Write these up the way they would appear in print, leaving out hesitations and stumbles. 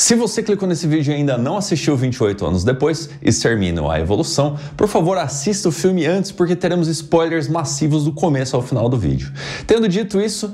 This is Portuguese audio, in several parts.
Se você clicou nesse vídeo e ainda não assistiu 28 anos depois, Extermínio a Evolução, por favor assista o filme antes porque teremos spoilers massivos do começo ao final do vídeo. Tendo dito isso,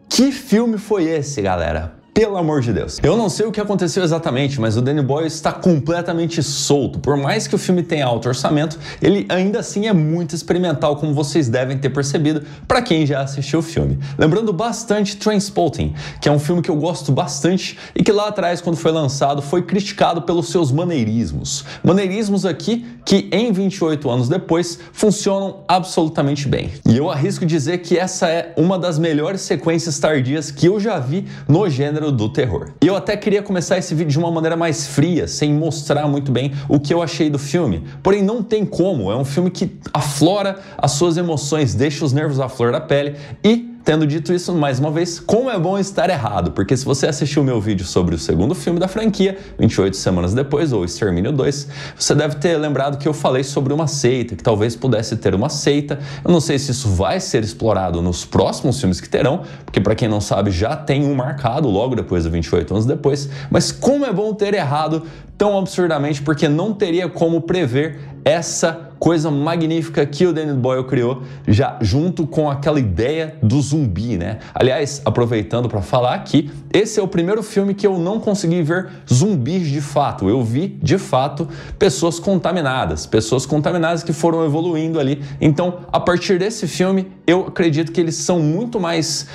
que filme foi esse, galera? Pelo amor de Deus. Eu não sei o que aconteceu exatamente, mas o Danny Boyle está completamente solto. Por mais que o filme tenha alto orçamento, ele ainda assim é muito experimental, como vocês devem ter percebido para quem já assistiu o filme. Lembrando bastante Trainspotting, que é um filme que eu gosto bastante e que lá atrás, quando foi lançado, foi criticado pelos seus maneirismos. Maneirismos aqui que em 28 anos depois funcionam absolutamente bem. E eu arrisco dizer que essa é uma das melhores sequências tardias que eu já vi no gênero do terror. E eu até queria começar esse vídeo de uma maneira mais fria, sem mostrar muito bem o que eu achei do filme. Porém, não tem como, é um filme que aflora as suas emoções, deixa os nervos à flor da pele e... Tendo dito isso, mais uma vez, como é bom estar errado, porque se você assistiu o meu vídeo sobre o segundo filme da franquia, 28 semanas depois, ou Extermínio 2, você deve ter lembrado que eu falei sobre uma seita, que talvez pudesse ter uma seita. Eu não sei se isso vai ser explorado nos próximos filmes que terão, porque para quem não sabe, já tem um marcado logo depois do 28 anos depois, mas como é bom ter errado tão absurdamente, porque não teria como prever essa coisa magnífica que o Danny Boyle criou já junto com aquela ideia do zumbi, né? Aliás, aproveitando para falar aqui, esse é o primeiro filme que eu não consegui ver zumbis de fato. Eu vi, de fato, pessoas contaminadas que foram evoluindo ali. Então, a partir desse filme, eu acredito que eles são muito mais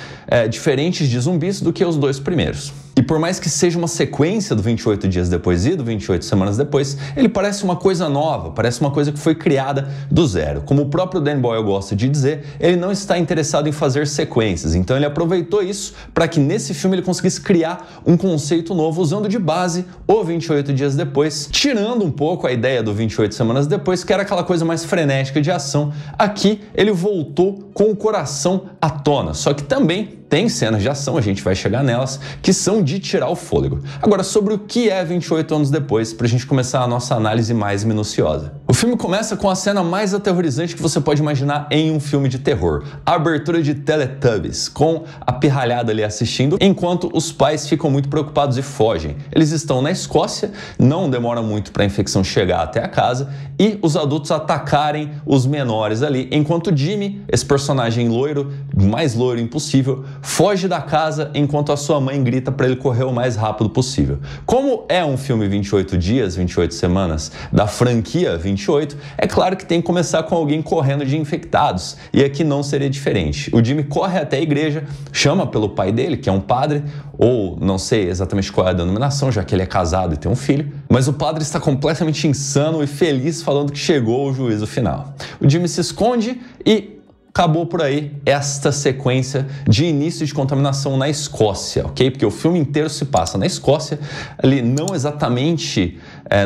diferentes de zumbis do que os dois primeiros. E por mais que seja uma sequência do 28 dias depois e do 28 semanas depois, ele parece uma coisa nova, parece uma coisa que foi criada do zero. Como o próprio Dan Boyle gosta de dizer, ele não está interessado em fazer sequências, então ele aproveitou isso para que nesse filme ele conseguisse criar um conceito novo usando de base o 28 dias depois, tirando um pouco a ideia do 28 semanas depois, que era aquela coisa mais frenética de ação. Aqui ele voltou com o coração à tona, só que também tem cenas de ação, a gente vai chegar nelas, que são de tirar o fôlego. Agora, sobre o que é 28 anos depois, pra gente começar a nossa análise mais minuciosa. O filme começa com a cena mais aterrorizante que você pode imaginar em um filme de terror. A abertura de Teletubbies, com a pirralhada ali assistindo, enquanto os pais ficam muito preocupados e fogem. Eles estão na Escócia, não demora muito para a infecção chegar até a casa, e os adultos atacarem os menores ali, enquanto Jimmy, esse personagem loiro, mais loiro impossível, foge da casa enquanto a sua mãe grita para ele correr o mais rápido possível. Como é um filme 28 dias, 28 semanas, da franquia 28, é claro que tem que começar com alguém correndo de infectados, e aqui não seria diferente. O Jimmy corre até a igreja, chama pelo pai dele, que é um padre, ou não sei exatamente qual é a denominação, já que ele é casado e tem um filho, mas o padre está completamente insano e feliz falando que chegou o juízo final. O Jimmy se esconde e acabou por aí esta sequência de início de contaminação na Escócia, ok? Porque o filme inteiro se passa na Escócia, ali não exatamente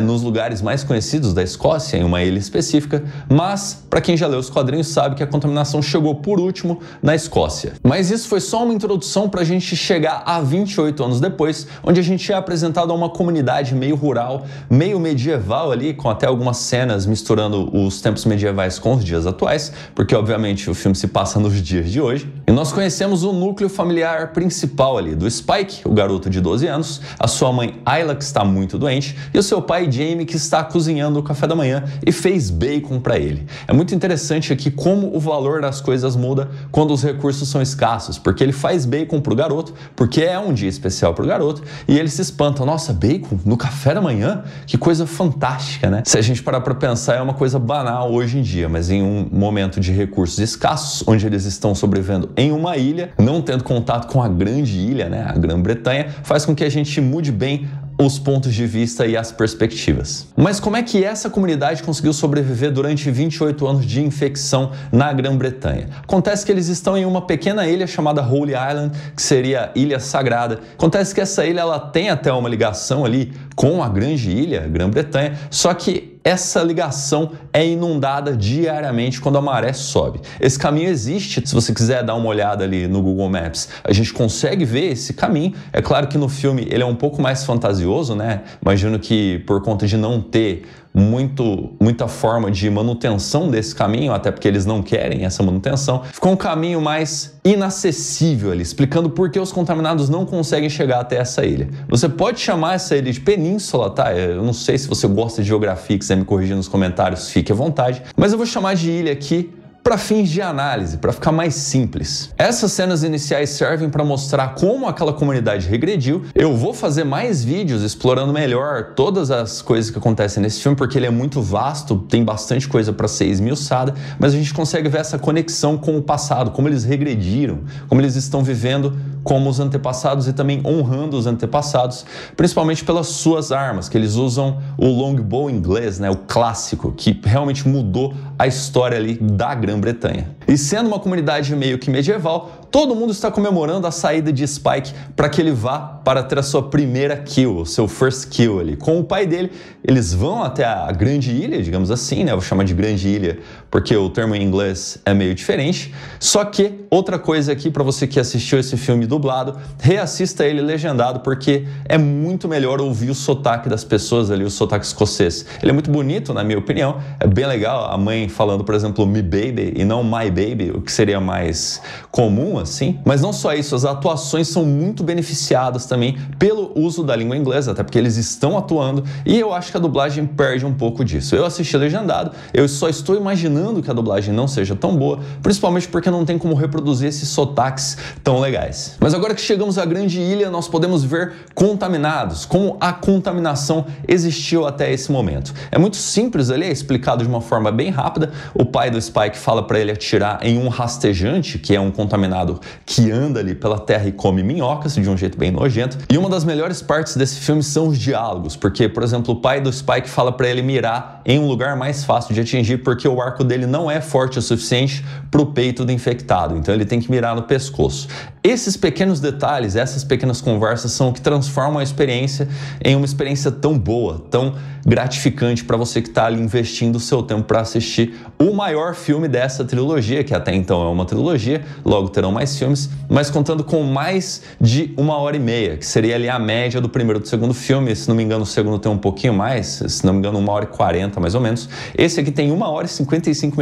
nos lugares mais conhecidos da Escócia, em uma ilha específica, mas para quem já leu os quadrinhos sabe que a contaminação chegou por último na Escócia. Mas isso foi só uma introdução para a gente chegar a 28 anos depois, onde a gente é apresentado a uma comunidade meio rural, meio medieval ali, com até algumas cenas misturando os tempos medievais com os dias atuais, porque obviamente o filme se passa nos dias de hoje. E nós conhecemos o núcleo familiar principal ali, do Spike, o garoto de 12 anos, a sua mãe Ayla, que está muito doente, e o seu pai Jamie, que está cozinhando o café da manhã e fez bacon para ele. É muito interessante aqui como o valor das coisas muda quando os recursos são escassos, porque ele faz bacon pro garoto, porque é um dia especial pro garoto, e ele se espanta, nossa, bacon no café da manhã? Que coisa fantástica, né? Se a gente parar para pensar, é uma coisa banal hoje em dia, mas em um momento de recursos escassos, onde eles estão sobrevivendo em uma ilha, não tendo contato com a grande ilha, né, a Grã-Bretanha, faz com que a gente mude bem os pontos de vista e as perspectivas. Mas como é que essa comunidade conseguiu sobreviver durante 28 anos de infecção na Grã-Bretanha? Acontece que eles estão em uma pequena ilha chamada Holy Island, que seria a Ilha Sagrada. Acontece que essa ilha ela tem até uma ligação ali com a grande ilha, a Grã-Bretanha, só que essa ligação é inundada diariamente quando a maré sobe. Esse caminho existe, se você quiser dar uma olhada ali no Google Maps, a gente consegue ver esse caminho. É claro que no filme ele é um pouco mais fantasioso, né? Imagino que por conta de não ter muita forma de manutenção desse caminho, até porque eles não querem essa manutenção. Ficou um caminho mais inacessível ali, explicando por que os contaminados não conseguem chegar até essa ilha. Você pode chamar essa ilha de península, tá? Eu não sei se você gosta de geografia, quiser me corrigir nos comentários, fique à vontade. Mas eu vou chamar de ilha aqui para fins de análise, para ficar mais simples. Essas cenas iniciais servem para mostrar como aquela comunidade regrediu. Eu vou fazer mais vídeos explorando melhor todas as coisas que acontecem nesse filme, porque ele é muito vasto, tem bastante coisa para ser esmiuçada, mas a gente consegue ver essa conexão com o passado, como eles regrediram, como eles estão vivendo como os antepassados e também honrando os antepassados, principalmente pelas suas armas, que eles usam o longbow inglês, né, o clássico, que realmente mudou a história ali da Grã-Bretanha. E sendo uma comunidade meio que medieval, todo mundo está comemorando a saída de Spike para que ele vá para ter a sua primeira kill, o seu first kill ali. Com o pai dele, eles vão até a grande ilha, digamos assim, né? Eu vou chamar de grande ilha porque o termo em inglês é meio diferente. Só que, outra coisa aqui para você que assistiu esse filme dublado, reassista ele legendado porque é muito melhor ouvir o sotaque das pessoas ali, o sotaque escocês. Ele é muito bonito, na minha opinião, é bem legal a mãe falando, por exemplo, me baby e não my baby, o que seria mais comum, assim. Mas não só isso, as atuações são muito beneficiadas também pelo uso da língua inglesa, até porque eles estão atuando, e eu acho que a dublagem perde um pouco disso. Eu assisti legendado, eu só estou imaginando que a dublagem não seja tão boa, principalmente porque não tem como reproduzir esses sotaques tão legais. Mas agora que chegamos à grande ilha, nós podemos ver contaminados, como a contaminação existiu até esse momento. É muito simples ali, é explicado de uma forma bem rápida. O pai do Spike fala para ele atirar em um rastejante, que é um contaminado que anda ali pela terra e come minhocas de um jeito bem nojento. E uma das melhores partes desse filme são os diálogos, porque, por exemplo, o pai do Spike fala para ele mirar em um lugar mais fácil de atingir, porque o arco dele não é forte o suficiente para o peito do infectado, então ele tem que mirar no pescoço. Esses pequenos detalhes, essas pequenas conversas são o que transformam a experiência em uma experiência tão boa, tão gratificante para você que está ali investindo o seu tempo para assistir o maior filme dessa trilogia, que até então é uma trilogia, logo terão mais filmes, mas contando com mais de 1h30, que seria ali a média do primeiro e do segundo filme. Se não me engano, o segundo tem um pouquinho mais, se não me engano, 1h40 mais ou menos. Esse aqui tem 1h55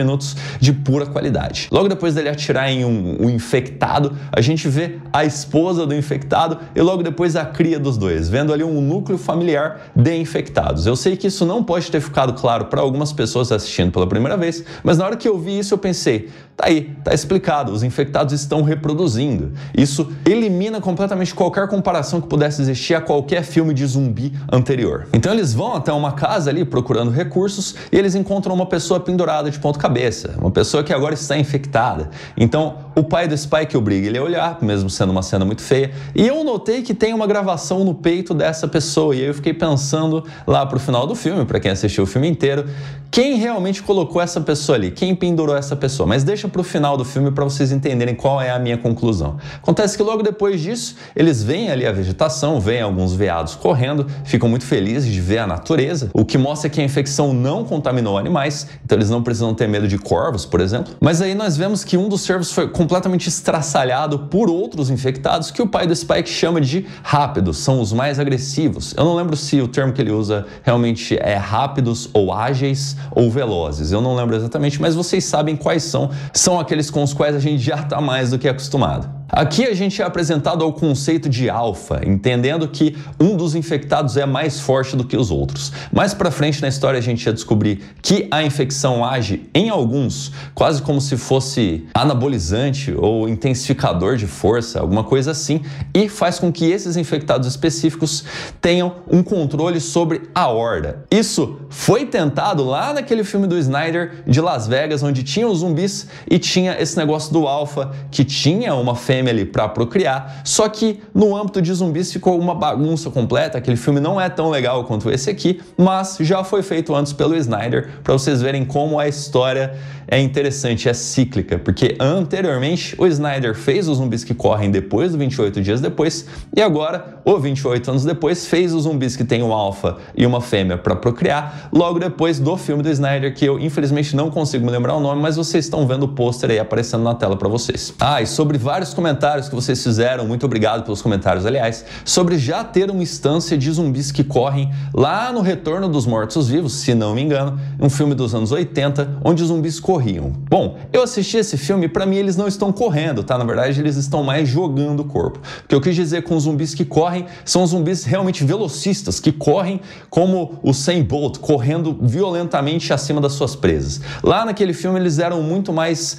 de pura qualidade. Logo depois dele atirar em um infectado, a gente vê a esposa do infectado e logo depois a cria dos dois, vendo ali um núcleo familiar de infectados. Eu sei que isso não pode ter ficado claro para algumas pessoas assistindo pela primeira vez, mas na hora que eu vi isso eu pensei, tá aí, tá explicado, os infectados estão reproduzindo. Isso elimina completamente qualquer comparação que pudesse existir a qualquer filme de zumbi anterior. Então eles vão até uma casa ali procurando recursos e eles encontram uma pessoa pendurada de ponta cabeça, uma pessoa que agora está infectada. Então o pai do Spike obriga ele a olhar, mesmo sendo uma cena muito feia, e eu notei que tem uma gravação no peito dessa pessoa, e aí eu fiquei pensando lá pro final do filme, para quem assistiu o filme inteiro, quem realmente colocou essa pessoa ali, quem pendurou essa pessoa. Mas deixa pro final do filme para vocês entenderem qual é a minha conclusão. Acontece que logo depois disso, eles veem ali a vegetação, veem alguns veados correndo, ficam muito felizes de ver a natureza, o que mostra que a infecção não contaminou animais, então eles não precisam ter medo de corvos, por exemplo. Mas aí nós vemos que um dos cervos foi completamente estraçalhado por outros infectados que o pai do Spike chama de rápidos, são os mais agressivos. Eu não lembro se o termo que ele usa realmente é rápidos ou ágeis ou velozes, eu não lembro exatamente, mas vocês sabem quais são aqueles com os quais a gente já está mais do que acostumado. Aqui a gente é apresentado ao conceito de alfa, entendendo que um dos infectados é mais forte do que os outros. Mais pra frente na história a gente ia descobrir que a infecção age em alguns quase como se fosse anabolizante ou intensificador de força, alguma coisa assim, e faz com que esses infectados específicos tenham um controle sobre a horda. Isso foi tentado lá naquele filme do Snyder de Las Vegas, onde tinha os zumbis e tinha esse negócio do alfa, que tinha uma fêmea ali para procriar, só que no âmbito de zumbis ficou uma bagunça completa. Aquele filme não é tão legal quanto esse aqui, mas já foi feito antes pelo Snyder, para vocês verem como a história é interessante, é cíclica, porque anteriormente o Snyder fez os zumbis que correm depois do 28 dias depois, e agora, o 28 anos depois, fez os zumbis que tem um alfa e uma fêmea para procriar, logo depois do filme do Snyder, que eu infelizmente não consigo me lembrar o nome, mas vocês estão vendo o pôster aí aparecendo na tela para vocês. Ah, e sobre vários comentários comentários que vocês fizeram, muito obrigado pelos comentários, aliás, sobre já ter uma instância de zumbis que correm lá no Retorno dos Mortos-Vivos, se não me engano, um filme dos anos 80, onde os zumbis corriam. Bom, eu assisti esse filme e pra mim eles não estão correndo, tá? Na verdade, eles estão mais jogando o corpo. O que eu quis dizer com os zumbis que correm são os zumbis realmente velocistas, que correm como o Usain Bolt, correndo violentamente acima das suas presas. Lá naquele filme eles eram muito mais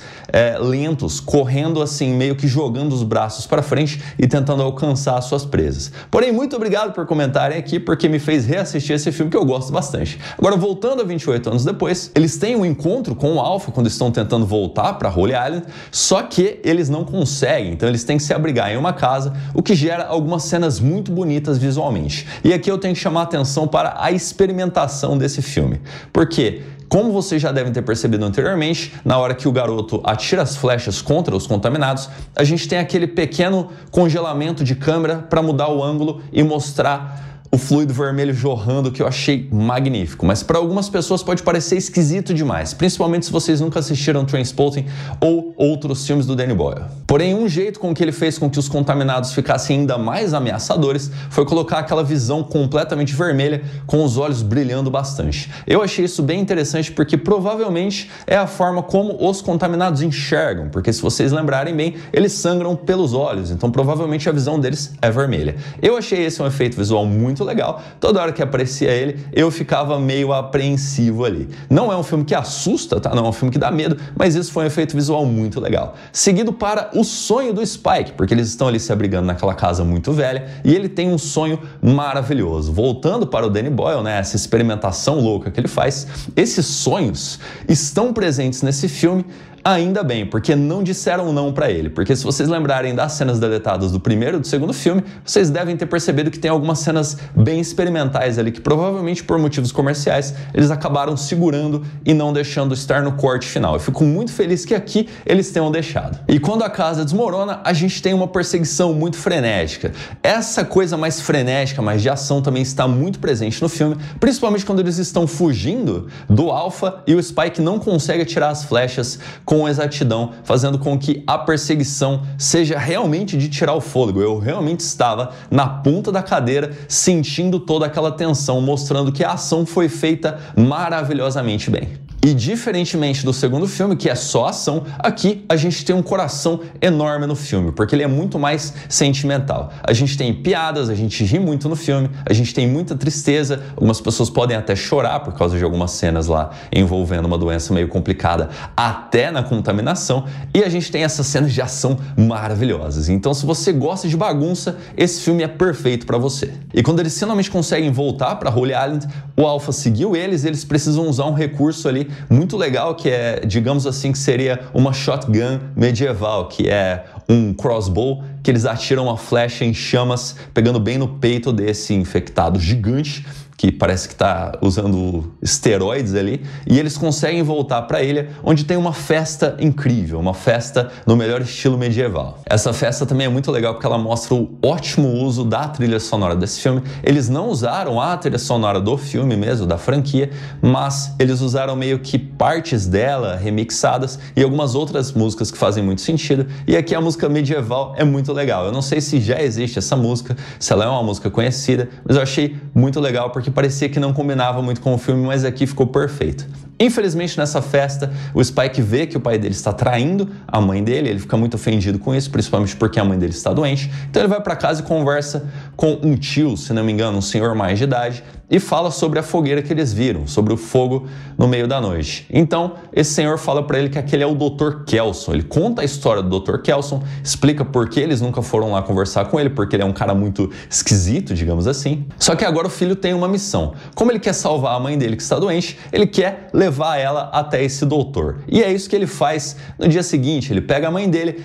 lentos, correndo assim, meio que jogando os braços para frente e tentando alcançar as suas presas. Porém, muito obrigado por comentarem aqui, porque me fez reassistir esse filme que eu gosto bastante. Agora, voltando a 28 anos depois, eles têm um encontro com o Alpha quando estão tentando voltar para Holy Island, só que eles não conseguem, então eles têm que se abrigar em uma casa, o que gera algumas cenas muito bonitas visualmente. E aqui eu tenho que chamar a atenção para a experimentação desse filme, porque como vocês já devem ter percebido anteriormente, na hora que o garoto atira as flechas contra os contaminados, a gente tem aquele pequeno congelamento de câmera para mudar o ângulo e mostrar o fluido vermelho jorrando, que eu achei magnífico. Mas para algumas pessoas pode parecer esquisito demais, principalmente se vocês nunca assistiram Trainspotting ou outros filmes do Danny Boyle. Porém, um jeito com que ele fez com que os contaminados ficassem ainda mais ameaçadores foi colocar aquela visão completamente vermelha com os olhos brilhando bastante. Eu achei isso bem interessante porque provavelmente é a forma como os contaminados enxergam, porque se vocês lembrarem bem, eles sangram pelos olhos, então provavelmente a visão deles é vermelha. Eu achei esse um efeito visual muito legal. Toda hora que aparecia ele, eu ficava meio apreensivo ali. Não é um filme que assusta, tá? Não é um filme que dá medo, mas isso foi um efeito visual muito legal. Seguido para o sonho do Spike, porque eles estão ali se abrigando naquela casa muito velha e ele tem um sonho maravilhoso. Voltando para o Danny Boyle, né? Essa experimentação louca que ele faz, esses sonhos estão presentes nesse filme. Ainda bem, porque não disseram não pra ele, porque se vocês lembrarem das cenas deletadas do primeiro e do segundo filme, vocês devem ter percebido que tem algumas cenas bem experimentais ali, que provavelmente por motivos comerciais, eles acabaram segurando e não deixando estar no corte final. Eu fico muito feliz que aqui eles tenham deixado. E quando a casa desmorona, a gente tem uma perseguição muito frenética. Essa coisa mais frenética, mais de ação também está muito presente no filme, principalmente quando eles estão fugindo do Alpha e o Spike não consegue atirar as flechas com exatidão, fazendo com que a perseguição seja realmente de tirar o fôlego. Eu realmente estava na ponta da cadeira, sentindo toda aquela tensão, mostrando que a ação foi feita maravilhosamente bem. E diferentemente do segundo filme, que é só ação, aqui a gente tem um coração enorme no filme, porque ele é muito mais sentimental. A gente tem piadas, a gente ri muito no filme, a gente tem muita tristeza, algumas pessoas podem até chorar por causa de algumas cenas lá envolvendo uma doença meio complicada, até na contaminação, e a gente tem essas cenas de ação maravilhosas. Então, se você gosta de bagunça, esse filme é perfeito para você. E quando eles finalmente conseguem voltar para Holy Island, o Alpha seguiu eles precisam usar um recurso ali muito legal, que é, digamos assim, que seria uma shotgun medieval, que é um crossbow, que eles atiram uma flecha em chamas, pegando bem no peito desse infectado gigante, que parece que está usando esteroides ali, e eles conseguem voltar para a ilha, onde tem uma festa incrível, uma festa no melhor estilo medieval. Essa festa também é muito legal porque ela mostra o ótimo uso da trilha sonora desse filme. Eles não usaram a trilha sonora do filme mesmo, da franquia, mas eles usaram meio que partes dela remixadas e algumas outras músicas que fazem muito sentido, e aqui a música medieval é muito legal. Eu não sei se já existe essa música, se ela é uma música conhecida, mas eu achei muito legal porque parecia que não combinava muito com o filme, mas aqui ficou perfeito. Infelizmente, nessa festa, o Spike vê que o pai dele está traindo a mãe dele, ele fica muito ofendido com isso, principalmente porque a mãe dele está doente. Então ele vai para casa e conversa com um tio, se não me engano, um senhor mais de idade, e fala sobre a fogueira que eles viram, sobre o fogo no meio da noite. Então, esse senhor fala para ele que aquele é o Dr. Kelson. Ele conta a história do Dr. Kelson, explica por que eles nunca foram lá conversar com ele, porque ele é um cara muito esquisito, digamos assim. Só que agora o filho tem uma missão. Como ele quer salvar a mãe dele que está doente, ele quer levar ela até esse doutor. E é isso que ele faz no dia seguinte. Ele pega a mãe dele,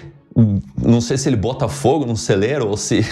não sei se ele bota fogo num celeiro ou se,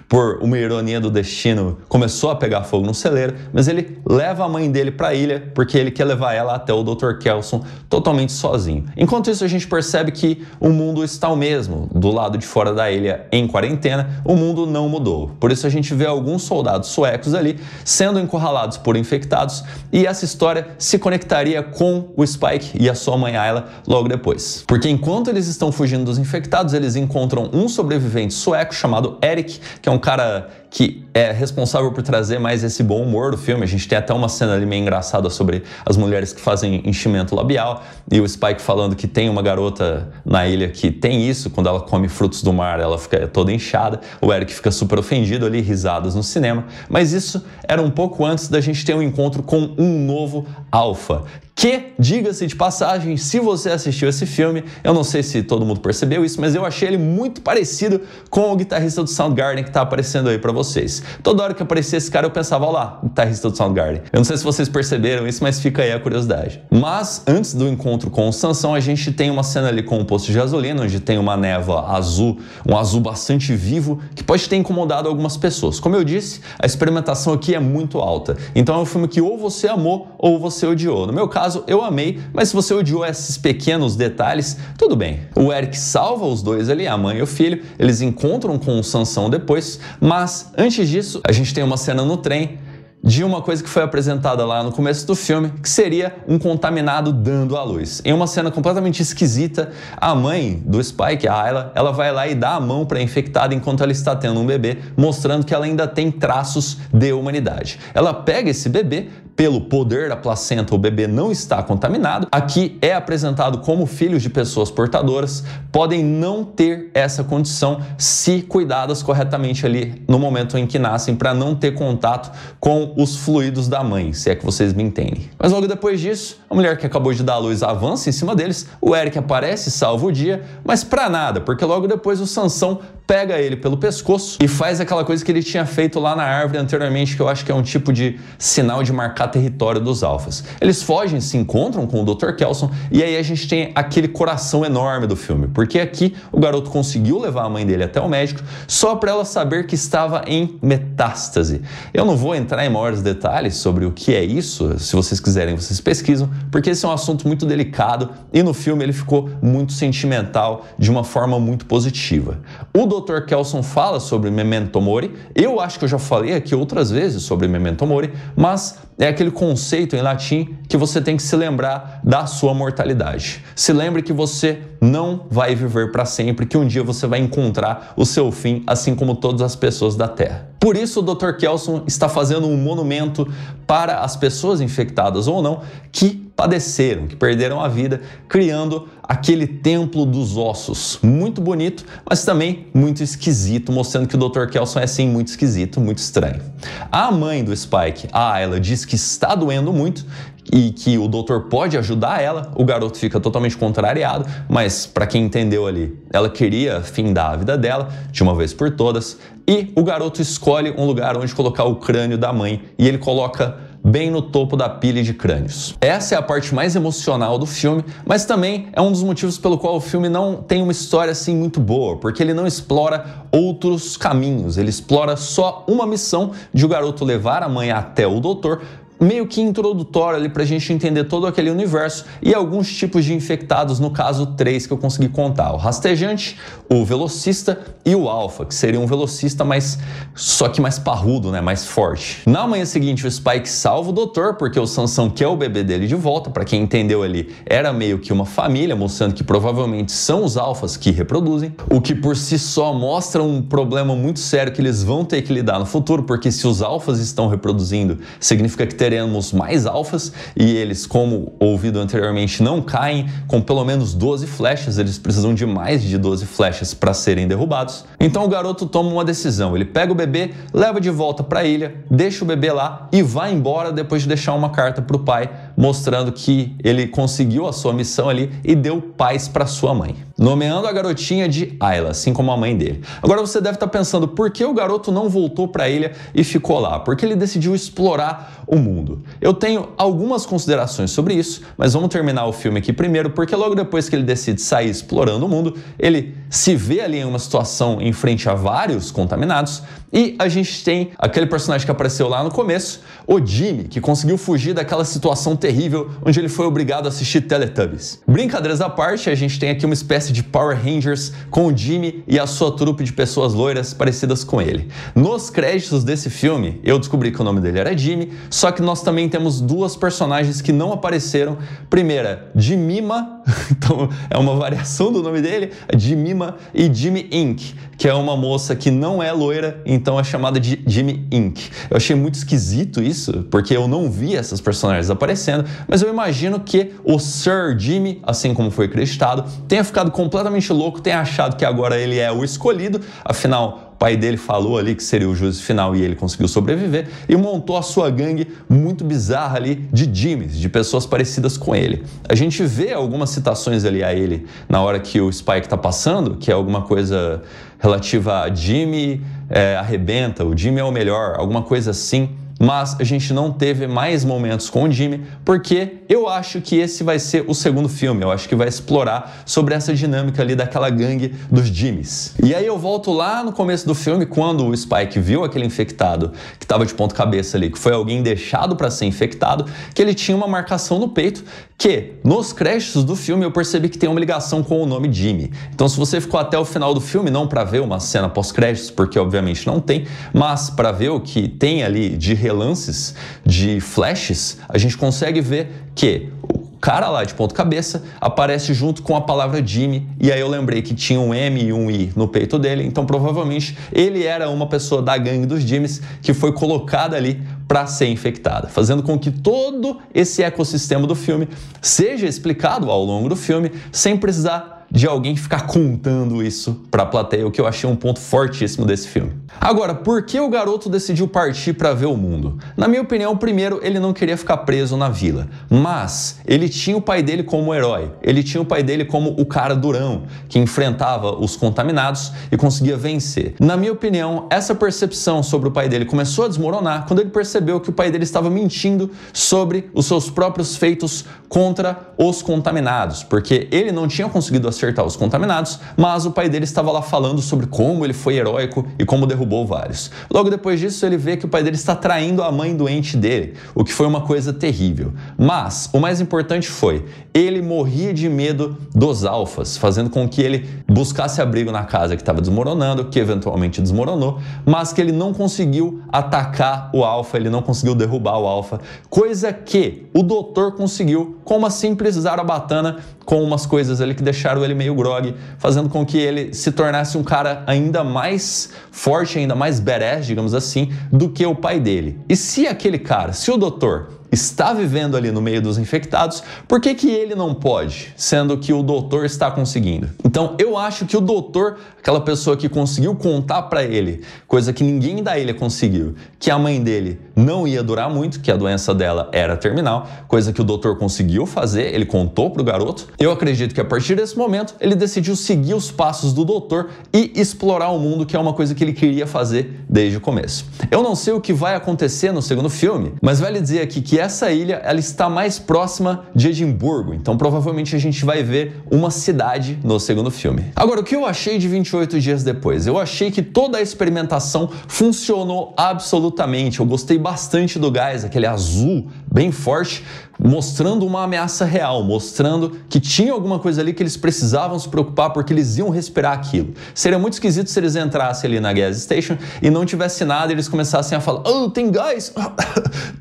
por uma ironia do destino, começou a pegar fogo num celeiro, mas ele leva a mãe dele para a ilha porque ele quer levar ela até o Dr. Kelson totalmente sozinho. Enquanto isso, a gente percebe que o mundo está o mesmo. Do lado de fora da ilha, em quarentena, o mundo não mudou. Por isso a gente vê alguns soldados suecos ali sendo encurralados por infectados, e essa história se conectaria com o Spike e a sua mãe Ayla logo depois. Porque enquanto eles estão fugindo dos infectados, eles encontram encontram um sobrevivente sueco chamado Erik, que é um cara que é responsável por trazer mais esse bom humor do filme. A gente tem até uma cena ali meio engraçada sobre as mulheres que fazem enchimento labial e o Spike falando que tem uma garota na ilha que tem isso, quando ela come frutos do mar ela fica toda inchada. O Erik fica super ofendido ali, risadas no cinema, mas isso era um pouco antes da gente ter um encontro com um novo alfa. Que, diga-se de passagem, se você assistiu esse filme, eu não sei se todo mundo percebeu isso, mas eu achei ele muito parecido com o guitarrista do Soundgarden que tá aparecendo aí pra vocês. Toda hora que aparecia esse cara eu pensava, ó lá, o guitarrista do Soundgarden. Eu não sei se vocês perceberam isso, mas fica aí a curiosidade. Mas, antes do encontro com o Sansão, a gente tem uma cena ali com um posto de gasolina, onde tem uma névoa azul, um azul bastante vivo, que pode ter incomodado algumas pessoas. Como eu disse, a experimentação aqui é muito alta. Então é um filme que ou você amou ou você odiou. No meu caso, eu amei, mas se você odiou esses pequenos detalhes, tudo bem. O Erik salva os dois ali, a mãe e o filho, eles encontram com o Sansão depois, mas antes disso, a gente tem uma cena no trem de uma coisa que foi apresentada lá no começo do filme, que seria um contaminado dando à luz. Em uma cena completamente esquisita, a mãe do Spike, a Ayla, ela vai lá e dá a mão para a infectada enquanto ela está tendo um bebê, mostrando que ela ainda tem traços de humanidade. Ela pega esse bebê, pelo poder da placenta, o bebê não está contaminado. Aqui é apresentado como filhos de pessoas portadoras podem não ter essa condição se cuidadas corretamente ali no momento em que nascem, para não ter contato com os fluidos da mãe, se é que vocês me entendem. Mas logo depois disso, a mulher que acabou de dar à luz avança em cima deles, o Erik aparece, salva o dia, mas pra nada, porque logo depois o Sansão pega ele pelo pescoço e faz aquela coisa que ele tinha feito lá na árvore anteriormente, que eu acho que é um tipo de sinal de marcar território dos alfas. Eles fogem, se encontram com o Dr. Kelson e aí a gente tem aquele coração enorme do filme, porque aqui o garoto conseguiu levar a mãe dele até o médico só para ela saber que estava em metástase. Eu não vou entrar em maiores detalhes sobre o que é isso, se vocês quiserem vocês pesquisam, porque esse é um assunto muito delicado e no filme ele ficou muito sentimental de uma forma muito positiva. O Dr. Kelson fala sobre Memento Mori, eu acho que eu já falei aqui outras vezes sobre Memento Mori, mas é aquele conceito em latim que você tem que se lembrar da sua mortalidade. Se lembre que você não vai viver para sempre, que um dia você vai encontrar o seu fim, assim como todas as pessoas da Terra. Por isso o Dr. Kelson está fazendo um monumento para as pessoas infectadas ou não que padeceram, que perderam a vida, criando aquele templo dos ossos. Muito bonito, mas também muito esquisito, mostrando que o Dr. Kelson é sim muito esquisito, muito estranho. A mãe do Spike, a Ayla, diz que está doendo muito e que o doutor pode ajudar ela. O garoto fica totalmente contrariado, mas para quem entendeu ali, ela queria findar a vida dela de uma vez por todas e o garoto escolhe um lugar onde colocar o crânio da mãe e ele coloca bem no topo da pilha de crânios. Essa é a parte mais emocional do filme, mas também é um dos motivos pelo qual o filme não tem uma história assim muito boa, porque ele não explora outros caminhos, ele explora só uma missão de o garoto levar a mãe até o doutor, meio que introdutório ali pra gente entender todo aquele universo e alguns tipos de infectados, no caso 3 que eu consegui contar, o rastejante, o velocista e o alfa, que seria um velocista só que mais parrudo, né, mais forte. Na manhã seguinte o Spike salva o doutor, porque o Sansão quer o bebê dele de volta, pra quem entendeu ali, era meio que uma família, mostrando que provavelmente são os alfas que reproduzem, o que por si só mostra um problema muito sério que eles vão ter que lidar no futuro, porque se os alfas estão reproduzindo, significa que teremos mais alfas e eles, como ouvido anteriormente, não caem com pelo menos 12 flechas, eles precisam de mais de 12 flechas para serem derrubados. Então o garoto toma uma decisão, ele pega o bebê, leva de volta para a ilha, deixa o bebê lá e vai embora depois de deixar uma carta para o pai, mostrando que ele conseguiu a sua missão ali e deu paz para sua mãe, nomeando a garotinha de Ayla, assim como a mãe dele. Agora você deve estar pensando, por que o garoto não voltou para a ilha e ficou lá? Porque ele decidiu explorar o mundo. Eu tenho algumas considerações sobre isso, mas vamos terminar o filme aqui primeiro, porque logo depois que ele decide sair explorando o mundo, ele se vê ali em uma situação em frente a vários contaminados e a gente tem aquele personagem que apareceu lá no começo, o Jimmy, que conseguiu fugir daquela situação terrível onde ele foi obrigado a assistir Teletubbies. Brincadeiras à parte, a gente tem aqui uma espécie de Power Rangers com o Jimmy e a sua trupe de pessoas loiras parecidas com ele. Nos créditos desse filme, eu descobri que o nome dele era Jimmy, só que nós também temos duas personagens que não apareceram. Primeira, Jemima, Então é uma variação do nome dele, Jemima, e Jimmy Ink, que é uma moça que não é loira, então é chamada de Jimmy Ink. Eu achei muito esquisito isso, porque eu não vi essas personagens aparecendo, mas eu imagino que o Sir Jimmy, assim como foi acreditado, tenha ficado completamente louco, tenha achado que agora ele é o escolhido, afinal o pai dele falou ali que seria o juízo final e ele conseguiu sobreviver e montou a sua gangue muito bizarra ali de Jimmys, de pessoas parecidas com ele. A gente vê algumas citações ali a ele na hora que o Spike tá passando, que é alguma coisa relativa a Jimmy arrebenta, o Jimmy é o melhor, alguma coisa assim. Mas a gente não teve mais momentos com o Jimmy, porque eu acho que esse vai ser o segundo filme. Eu acho que vai explorar sobre essa dinâmica ali daquela gangue dos Jimmys. E aí eu volto lá no começo do filme, quando o Spike viu aquele infectado que estava de ponta cabeça ali, que foi alguém deixado para ser infectado, que ele tinha uma marcação no peito, que nos créditos do filme eu percebi que tem uma ligação com o nome Jimmy. Então se você ficou até o final do filme, não para ver uma cena pós-créditos, porque obviamente não tem, mas para ver o que tem ali de relances, de flashes, a gente consegue ver que o cara lá de ponta cabeça aparece junto com a palavra Jimmy, e aí eu lembrei que tinha um M e um I no peito dele, então provavelmente ele era uma pessoa da gangue dos Jimmys que foi colocada ali para ser infectada, fazendo com que todo esse ecossistema do filme seja explicado ao longo do filme, sem precisar de alguém ficar contando isso para a plateia, o que eu achei um ponto fortíssimo desse filme. Agora, por que o garoto decidiu partir para ver o mundo? Na minha opinião, primeiro, ele não queria ficar preso na vila, mas ele tinha o pai dele como herói, ele tinha o pai dele como o cara durão, que enfrentava os contaminados e conseguia vencer. Na minha opinião, essa percepção sobre o pai dele começou a desmoronar quando ele percebeu que o pai dele estava mentindo sobre os seus próprios feitos contra os contaminados, porque ele não tinha conseguido acertar os contaminados, mas o pai dele estava lá falando sobre como ele foi heróico e como derrubou vários. Logo depois disso, ele vê que o pai dele está traindo a mãe doente dele, o que foi uma coisa terrível. Mas o mais importante foi, ele morria de medo dos alfas, fazendo com que ele buscasse abrigo na casa que estava desmoronando, que eventualmente desmoronou, mas que ele não conseguiu atacar o alfa, ele não conseguiu derrubar o alfa, coisa que o doutor conseguiu com uma simples zarabatana, com umas coisas ali que deixaram ele meio grogue, fazendo com que ele se tornasse um cara ainda mais forte, ainda mais badass, digamos assim, do que o pai dele. E se aquele cara, se o doutor está vivendo ali no meio dos infectados, por que que ele não pode, sendo que o doutor está conseguindo? Então eu acho que o doutor, aquela pessoa que conseguiu contar para ele, coisa que ninguém da ilha conseguiu, que a mãe dele não ia durar muito, que a doença dela era terminal, coisa que o doutor conseguiu fazer, ele contou pro garoto. Eu acredito que a partir desse momento ele decidiu seguir os passos do doutor e explorar o mundo, que é uma coisa que ele queria fazer desde o começo. Eu não sei o que vai acontecer no segundo filme, mas vale dizer aqui que essa ilha ela está mais próxima de Edimburgo, então provavelmente a gente vai ver uma cidade no segundo filme. Agora, o que eu achei de 28 dias depois? Eu achei que toda a experimentação funcionou absolutamente. Eu gostei bastante do gás, aquele azul bem forte, mostrando uma ameaça real, mostrando que tinha alguma coisa ali que eles precisavam se preocupar porque eles iam respirar aquilo. Seria muito esquisito se eles entrassem ali na gas station e não tivesse nada e eles começassem a falar: "Oh, tem gás!"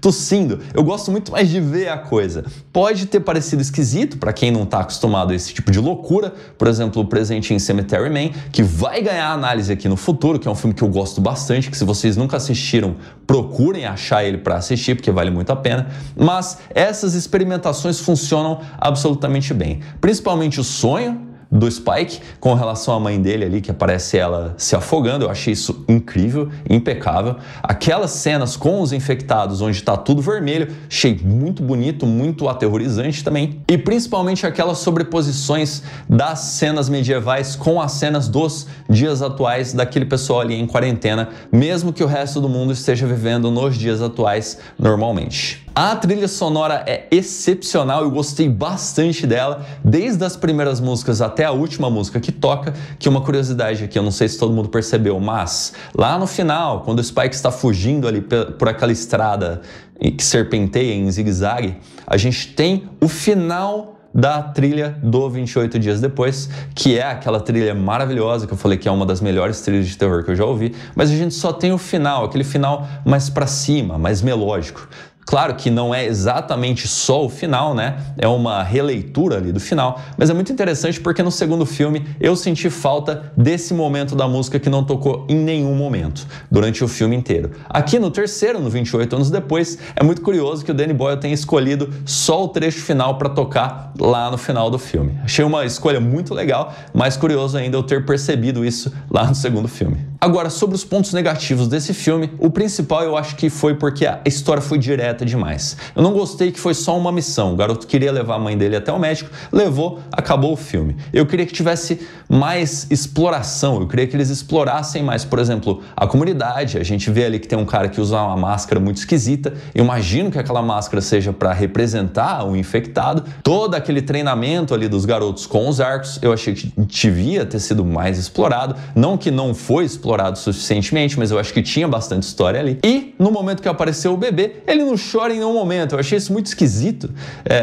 tossindo. Eu gosto muito mais de ver a coisa. Pode ter parecido esquisito para quem não está acostumado a esse tipo de loucura, por exemplo, o Presente em Cemetery Man, que vai ganhar análise aqui no futuro, que é um filme que eu gosto bastante, que se vocês nunca assistiram, procurem achar ele para assistir, porque vale muito a pena. Mas essas experimentações funcionam absolutamente bem. Principalmente o sonho do Spike com relação à mãe dele ali, que aparece ela se afogando. Eu achei isso incrível, impecável. Aquelas cenas com os infectados onde tá tudo vermelho, achei muito bonito, muito aterrorizante também. E principalmente aquelas sobreposições das cenas medievais com as cenas dos dias atuais daquele pessoal ali em quarentena, mesmo que o resto do mundo esteja vivendo nos dias atuais normalmente. A trilha sonora é excepcional, eu gostei bastante dela, desde as primeiras músicas até a última música que toca, que uma curiosidade aqui, eu não sei se todo mundo percebeu, mas lá no final, quando o Spike está fugindo ali por aquela estrada que serpenteia em zigue-zague, a gente tem o final da trilha do 28 dias depois, que é aquela trilha maravilhosa que eu falei que é uma das melhores trilhas de terror que eu já ouvi, mas a gente só tem o final, aquele final mais pra cima, mais melódico. Claro que não é exatamente só o final, né? É uma releitura ali do final, mas é muito interessante porque no segundo filme eu senti falta desse momento da música que não tocou em nenhum momento durante o filme inteiro. Aqui no terceiro, no 28 anos depois, é muito curioso que o Danny Boyle tenha escolhido só o trecho final para tocar lá no final do filme. Achei uma escolha muito legal, mas curioso ainda eu ter percebido isso lá no segundo filme. Agora, sobre os pontos negativos desse filme, o principal eu acho que foi porque a história foi direta demais. Eu não gostei que foi só uma missão. O garoto queria levar a mãe dele até o médico, levou, acabou o filme. Eu queria que tivesse mais exploração, eu queria que eles explorassem mais, por exemplo, a comunidade. A gente vê ali que tem um cara que usa uma máscara muito esquisita. Eu imagino que aquela máscara seja para representar o infectado. Todo aquele treinamento ali dos garotos com os arcos, eu achei que devia ter sido mais explorado. Não que não foi explorado suficientemente, mas eu acho que tinha bastante história ali. E no momento que apareceu o bebê, ele não chora em nenhum momento. Eu achei isso muito esquisito.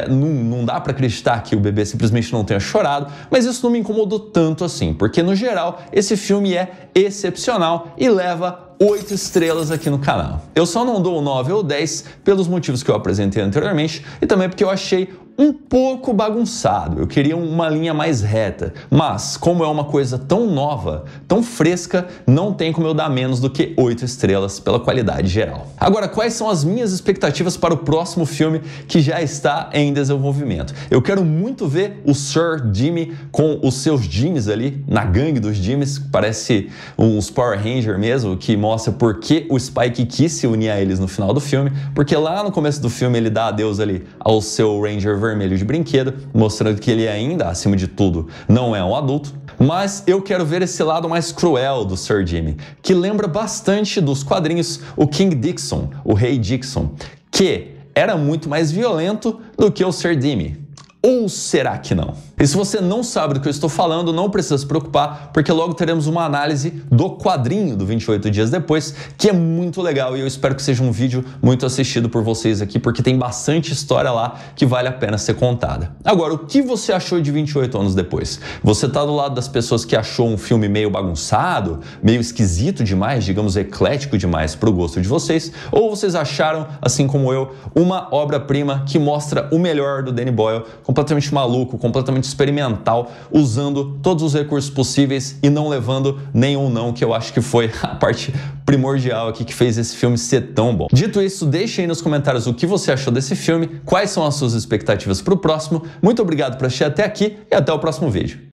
Não dá para acreditar que o bebê simplesmente não tenha chorado, mas isso não me incomodou tanto assim, porque no geral esse filme é excepcional e leva 8 estrelas aqui no canal. Eu só não dou 9 ou 10 pelos motivos que eu apresentei anteriormente e também porque eu achei um pouco bagunçado, eu queria uma linha mais reta, mas como é uma coisa tão nova, tão fresca, não tem como eu dar menos do que 8 estrelas pela qualidade geral. Agora, quais são as minhas expectativas para o próximo filme que já está em desenvolvimento? Eu quero muito ver o Sir Jimmy com os seus Jimmys ali, na gangue dos Jimmys, parece uns Power Ranger mesmo, que mostra por que o Spike quis se unir a eles no final do filme, porque lá no começo do filme ele dá adeus ali ao seu Ranger vermelho de brinquedo, mostrando que ele ainda, acima de tudo, não é um adulto. Mas eu quero ver esse lado mais cruel do Sir Jimmy, que lembra bastante dos quadrinhos o King Dickson, o Rei Dickson, que era muito mais violento do que o Sir Jimmy. Ou será que não? E se você não sabe do que eu estou falando, não precisa se preocupar, porque logo teremos uma análise do quadrinho do 28 Dias Depois, que é muito legal e eu espero que seja um vídeo muito assistido por vocês aqui, porque tem bastante história lá que vale a pena ser contada. Agora, o que você achou de 28 anos depois? Você tá do lado das pessoas que achou um filme meio bagunçado, meio esquisito demais, digamos eclético demais para o gosto de vocês? Ou vocês acharam, assim como eu, uma obra-prima que mostra o melhor do Danny Boyle, completamente maluco, completamente experimental, usando todos os recursos possíveis e não levando nenhum não, que eu acho que foi a parte primordial aqui que fez esse filme ser tão bom. Dito isso, deixe aí nos comentários o que você achou desse filme, quais são as suas expectativas para o próximo. Muito obrigado por assistir até aqui e até o próximo vídeo.